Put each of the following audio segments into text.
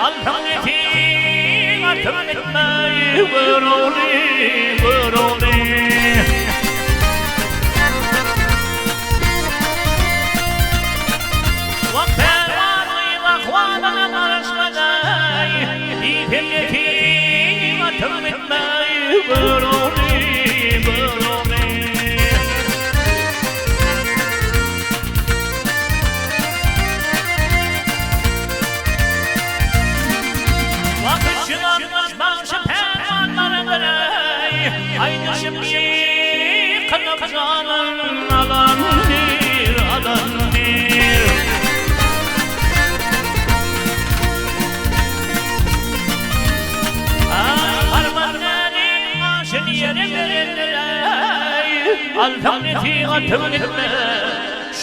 Alhamdülillah atım etmeyi vuruli Vakfervarlı vakvadan arışmaday Dipemdeki atım etmeyi vuruli Aynı şimdi kanıp canın alandır Harmanların aşın yeri verirler Altam netigatım etme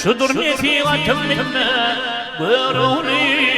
Şudur netigatım etme Buyuruni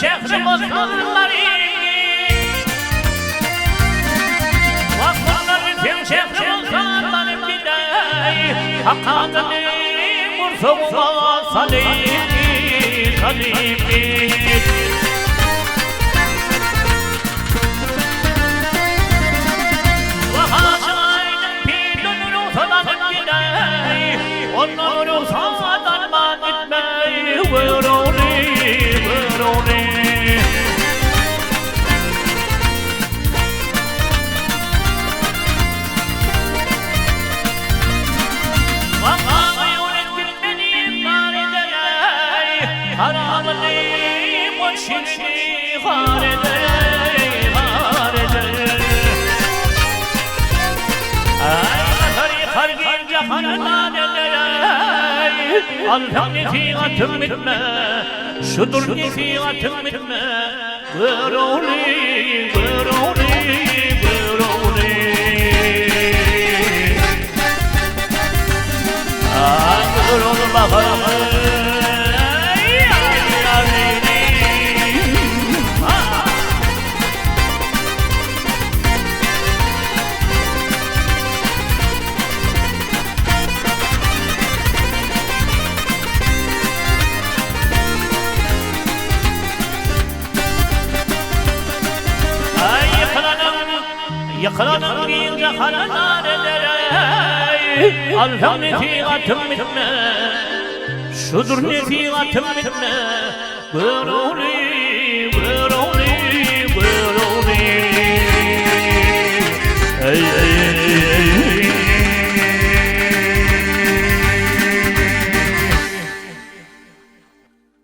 Şehrimizin Vakfların şehrimizin bidayı Hakadını mursuğuma salimi Vahaşayın pilünün utanın bidayı Onun utandan man etmeyi vuruni Haramını boşini hareder Ay hargin cahanına neler Alham netigatım etme Şudur netigatım etme Vuruli Ay vurul bakalım Yıkılanın bir cahana neler Alham netigatım etme Şudur netigatım etme